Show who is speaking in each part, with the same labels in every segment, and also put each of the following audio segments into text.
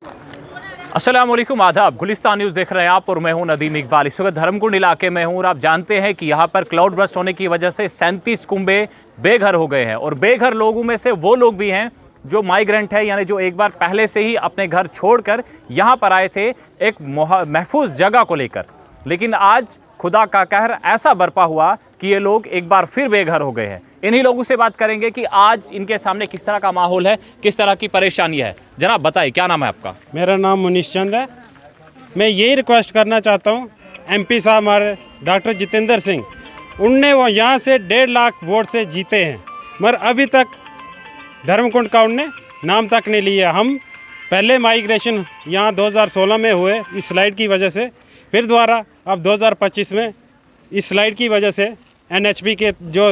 Speaker 1: अस्सलाम वालेकुम, आदाब। गुलिस्तान न्यूज़ देख रहे हैं आप और मैं हूं नदीम इकबाल। इस वक्त धर्मकुंड इलाके में हूं और आप जानते हैं कि यहां पर क्लाउड बर्स्ट होने की वजह से 37 कुंबे बेघर हो गए हैं और बेघर लोगों में से वो लोग भी हैं जो माइग्रेंट है, यानी जो एक बार पहले से ही अपने घर छोड़कर यहां पर आए थे एक महफूज जगह को लेकर। लेकिन आज खुदा का कहर ऐसा बरपा हुआ कि ये लोग एक बार फिर बेघर हो गए हैं। इन्हीं लोगों से बात करेंगे कि आज इनके सामने किस तरह का माहौल है, किस तरह की परेशानी है। जनाब बताइए, क्या नाम है आपका?
Speaker 2: मेरा नाम मुनीश चंद है। मैं यही रिक्वेस्ट करना चाहता हूँ एमपी साहब हमारे डॉक्टर जितेंद्र सिंह, उनने वो यहाँ से 1.5 लाख वोट से जीते हैं, मगर अभी तक धर्मकुंड का उनने नाम तक नहीं लिया। हम पहले माइग्रेशन यहाँ 2016 में हुए इस स्लाइड की वजह से, फिर दोबारा अब 2025 में इस स्लाइड की वजह से एनएचपी के जो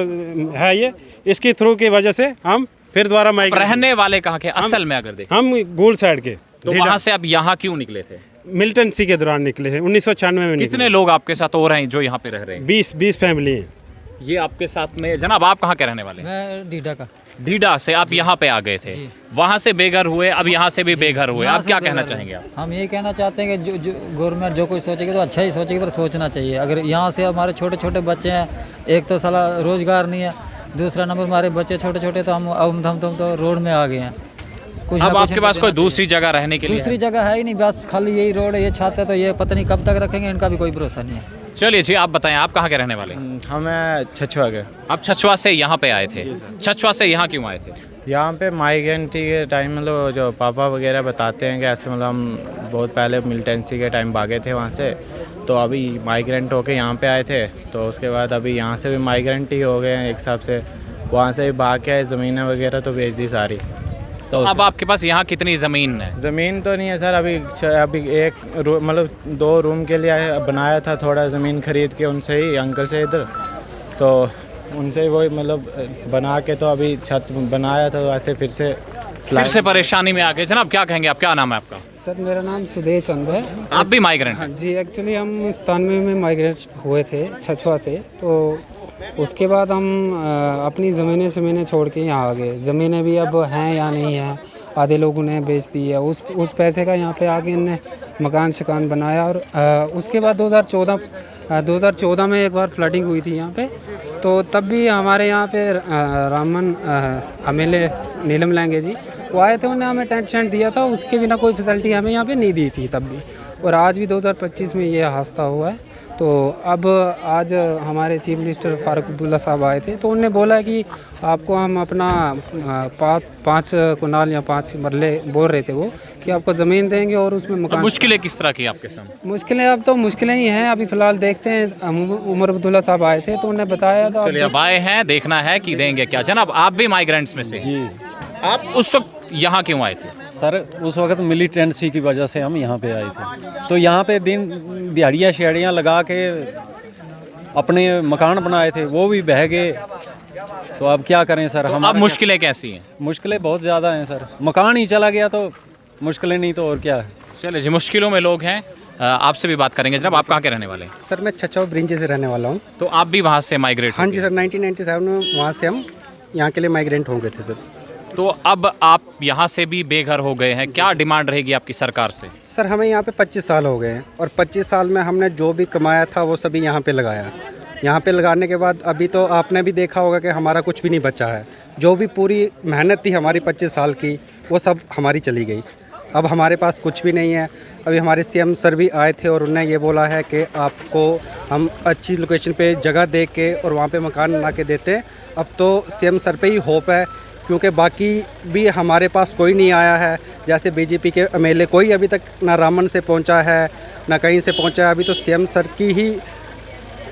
Speaker 2: है ये इसकी थ्रू की वजह से हम फिर दोबारा माइग्रेशन।
Speaker 1: रहने वाले कहाँ के असल में अगर देखें?
Speaker 2: हम गोल साइड के।
Speaker 1: तो वहाँ से अब यहाँ क्यों निकले थे?
Speaker 2: मिलिटेंसी के दौरान निकले हैं 1996 में।
Speaker 1: कितने लोग आपके साथ और हैं जो यहाँ पे रह रहे हैं?
Speaker 2: 20 फैमिली हैं।
Speaker 1: ये आपके साथ में। जनाब आप कहाँ के रहने वाले हैं?
Speaker 3: मैं डीडा का।
Speaker 1: डीडा से आप यहाँ पे आ गए थे, वहाँ से बेघर हुए, अब यहाँ से भी बेघर हुए। आप क्या कहना चाहेंगे आप?
Speaker 3: हम ये कहना चाहते हैं कि जो गवर्नमेंट जो कोई सोचेगी तो अच्छा ही सोचेगी, पर सोचना चाहिए। अगर यहाँ से हमारे छोटे छोटे बच्चे हैं, एक तो साला रोजगार नहीं है, दूसरा नंबर हमारे बच्चे छोटे छोटे, तो हम तो रोड में आ गए हैं।
Speaker 1: अब आपके पास कोई दूसरी जगह रहने के लिए?
Speaker 3: दूसरी जगह है ही नहीं, बस खाली यही रोड है, ये छत है, तो ये पता नहीं कब तक रखेंगे, इनका भी कोई भरोसा नहीं है।
Speaker 1: चलिए जी, आप बताएं आप कहाँ के रहने वाले?
Speaker 4: हमें छछुआ के।
Speaker 1: आप छछुआ से यहाँ पे आए थे? छछुआ से यहाँ क्यों आए थे?
Speaker 4: यहाँ पे माइग्रेंटी के टाइम मतलब जो पापा वगैरह बताते हैं कि ऐसे मतलब हम बहुत पहले मिलिटेंसी के टाइम भागे थे वहाँ से, तो अभी माइग्रेंट होके यहाँ पे आए थे, तो उसके बाद अभी यहाँ से भी माइग्रेंट ही हो गए हैं एक हिसाब से। वहाँ से भी भाग के आए, ज़मीनें वगैरह तो बेच दी सारी।
Speaker 1: तो अब आपके पास यहाँ कितनी ज़मीन है?
Speaker 4: ज़मीन तो नहीं है सर, अभी एक मतलब 2 रूम के लिए बनाया था, थोड़ा ज़मीन खरीद के उनसे ही, अंकल से इधर, तो उनसे ही वही मतलब बना के तो अभी छत बनाया था, तो ऐसे फिर से
Speaker 1: परेशानी में आ गए। जनाब क्या कहेंगे आप, क्या नाम है आपका?
Speaker 5: सर मेरा नाम सुदेश चंद है।
Speaker 1: आप भी माइग्रेंट हैं?
Speaker 5: जी, एक्चुअली हम 97 में माइग्रेट हुए थे छछुआ से, तो उसके बाद हम अपनी ज़मीनें छोड़ के यहाँ आ गए। ज़मीनें भी अब हैं या नहीं हैं, आधे लोगों ने बेच दी है। उस पैसे का यहाँ पे आके इनने मकान शकान बनाया। और उसके बाद 2014 में एक बार फ्लडिंग हुई थी यहाँ पे, तो तब भी हमारे यहाँ पे रामन एमएलए नीलम लहंगे जी वो आए थे, उन्होंने हमें टेंट शेंट दिया था, उसके बिना कोई फैसिलिटी हमें यहाँ पे नहीं दी थी तब भी। और आज भी 2025 में ये हादसा हुआ है। तो अब आज हमारे चीफ मिनिस्टर फारूक अब्दुल्ला साहब आए थे, तो उन्होंने बोला कि आपको हम अपना 5 कुनाल या 5 मरले बोल रहे थे वो, कि आपको ज़मीन देंगे और उसमें मकान।
Speaker 1: मुश्किलें किस तरह की आपके सामने?
Speaker 5: मुश्किलें अब तो मुश्किलें ही हैं, अभी फ़िलहाल देखते हैं। उमर अब्दुल्ला साहब आए थे तो उन्होंने बताया था।
Speaker 1: चलिए अब आए हैं, देखना है कि देंगे क्या। जनाब आप भी माइग्रेंट्स में से?
Speaker 6: जी।
Speaker 1: आप उस वक्त यहाँ क्यों आए थे?
Speaker 6: सर उस वक्त मिलिटेंसी की वजह से हम यहाँ पे आए थे, तो यहाँ पे दिन दिहाड़ियाँ शेड़ियाँ लगा के अपने मकान बनाए थे, वो भी बह गए। तो अब क्या करें सर? हम
Speaker 1: अब मुश्किलें कैसी हैं?
Speaker 6: मुश्किलें बहुत ज़्यादा हैं सर, मकान ही चला गया तो मुश्किलें नहीं तो और क्या है।
Speaker 1: चलिए जी, मुश्किलों में लोग हैं, आपसे भी बात करेंगे। जनाब आप कहाँ के रहने वाले हैं?
Speaker 5: सर मैं छछुआ ब्रिंजे से रहने वाला हूँ।
Speaker 1: तो आप भी वहाँ से माइग्रेट?
Speaker 5: हाँ जी सर, 1997 में वहाँ से हम यहाँ के लिए माइग्रेंट हो गए थे सर।
Speaker 1: तो अब आप यहाँ से भी बेघर हो गए हैं, क्या डिमांड रहेगी आपकी सरकार से?
Speaker 5: सर हमें यहाँ पे 25 साल हो गए हैं और 25 साल में हमने जो भी कमाया था वो सभी यहाँ पे लगाया। यहाँ पे लगाने के बाद अभी तो आपने भी देखा होगा कि हमारा कुछ भी नहीं बचा है। जो भी पूरी मेहनत थी हमारी 25 साल की, वो सब हमारी चली गई। अब हमारे पास कुछ भी नहीं है। अभी हमारे सीएम सर भी आए थे और उन्होंने ये बोला है कि आपको हम अच्छी लोकेशन पे जगह दे के और वहाँ पे मकान बना के देते हैं। अब तो सीएम सर पे ही होप है, क्योंकि बाकी भी हमारे पास कोई नहीं आया है। जैसे बीजेपी के एमएलए कोई अभी तक ना रामन से पहुंचा है ना कहीं से पहुंचा है। अभी तो सीएम सर की ही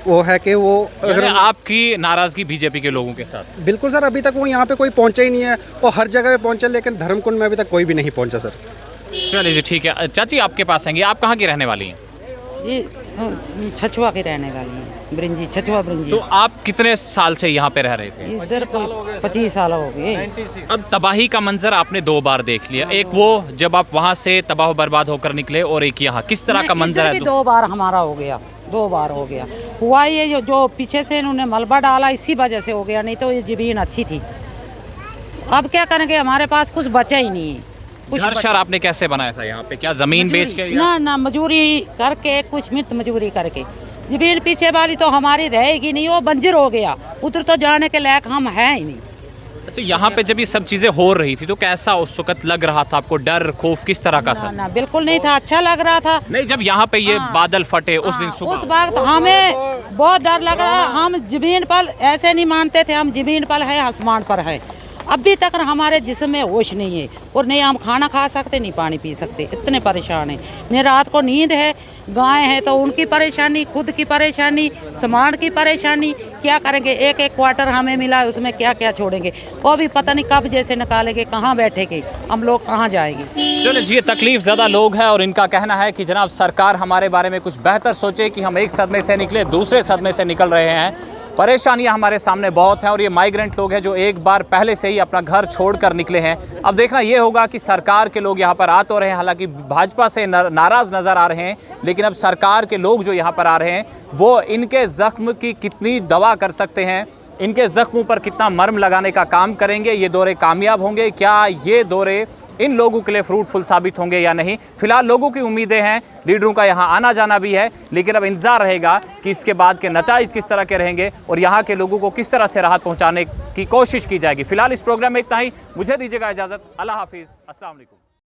Speaker 5: वो है कि वो अगर
Speaker 1: आपकी नाराज़गी बीजेपी के लोगों के साथ?
Speaker 5: बिल्कुल सर, अभी तक वो यहाँ पे कोई पहुंचा ही नहीं है। वो हर जगह पे पहुंचे, लेकिन धर्मकुंड में अभी तक कोई भी नहीं पहुंचा सर।
Speaker 1: चलिए जी ठीक है। चाची आपके पास आएंगे, आप कहाँ की रहने वाली हैं?
Speaker 7: जी छछुआ के रहने वाली हैं, ब्रिंजी, छछुआ ब्रिंजी।
Speaker 1: तो आप कितने साल से यहाँ पे रह रहे थे?
Speaker 7: इधर 25 साल हो गए।
Speaker 1: अब तबाही का मंजर आपने 2 बार देख लिया, एक वो जब आप वहाँ से तबाह बर्बाद होकर निकले और एक यहाँ, किस तरह का मंजर है?
Speaker 7: 2 बार हमारा हो गया, 2 बार हो गया। हुआ ये जो पीछे से इन्होंने मलबा डाला इसी वजह से हो गया, नहीं तो ये ज़मीन अच्छी थी। अब क्या करेंगे, हमारे पास कुछ बचा ही नहीं है। कुछ
Speaker 1: घर शहर आपने कैसे बनाया था यहाँ पे? क्या जमीन बेच के?
Speaker 7: ना ना मजदूरी करके, कुछ मिर्च मजदूरी करके। जमीन पीछे वाली तो हमारी रहेगी नहीं, वो बंजर हो गया, उधर तो जाने के लायक हम हैं ही नहीं।
Speaker 1: अच्छा, यहाँ पे जब ये सब चीजें हो रही थी तो कैसा उस वक्त लग रहा था आपको? डर खौफ किस तरह का था?
Speaker 7: ना बिल्कुल नहीं था, अच्छा लग रहा था।
Speaker 1: नहीं, जब यहाँ पे ये बादल फटे उस दिन
Speaker 7: उस
Speaker 1: सुबह,
Speaker 7: वक्त हमें बहुत डर लग रहा। हम जमीन पर ऐसे नहीं मानते थे, हम जमीन पर है, आसमान पर है। अभी तक हमारे जिस्म में होश नहीं है, और नहीं हम खाना खा सकते, नहीं पानी पी सकते, इतने परेशान हैं। नहीं रात को नींद है, गाय है तो उनकी परेशानी, खुद की परेशानी, सामान की परेशानी, क्या करेंगे? एक एक क्वार्टर हमें मिला है, उसमें क्या क्या छोड़ेंगे? वो भी पता नहीं कब जैसे निकालेंगे, कहाँ बैठेंगे हम लोग, कहाँ जाएंगे?
Speaker 1: चलिए जी, ये तकलीफ ज़्यादा लोग हैं और इनका कहना है कि जनाब सरकार हमारे बारे में कुछ बेहतर सोचे कि हम एक सदमे से निकले दूसरे सदमे से निकल रहे हैं। परेशानियां हमारे सामने बहुत हैं और ये माइग्रेंट लोग हैं जो एक बार पहले से ही अपना घर छोड़कर निकले हैं। अब देखना ये होगा कि सरकार के लोग यहाँ पर आ तो रहे हैं, हालांकि भाजपा से नाराज़ नज़र आ रहे हैं, लेकिन अब सरकार के लोग जो यहाँ पर आ रहे हैं वो इनके ज़ख्म की कितनी दवा कर सकते हैं, इनके ज़ख्मों पर कितना मर्म लगाने का काम करेंगे, ये दौरे कामयाब होंगे? क्या ये दौरे इन लोगों के लिए फ्रूटफुल साबित होंगे या नहीं? फिलहाल लोगों की उम्मीदें हैं, लीडरों का यहाँ आना जाना भी है, लेकिन अब इंतजार रहेगा कि इसके बाद के नताइज किस तरह के रहेंगे और यहाँ के लोगों को किस तरह से राहत पहुँचाने की कोशिश की जाएगी। फिलहाल इस प्रोग्राम में इतना ही, मुझे दीजिएगा इजाज़त। अल्लाह हाफिज़, अस्सलाम वालेकुम।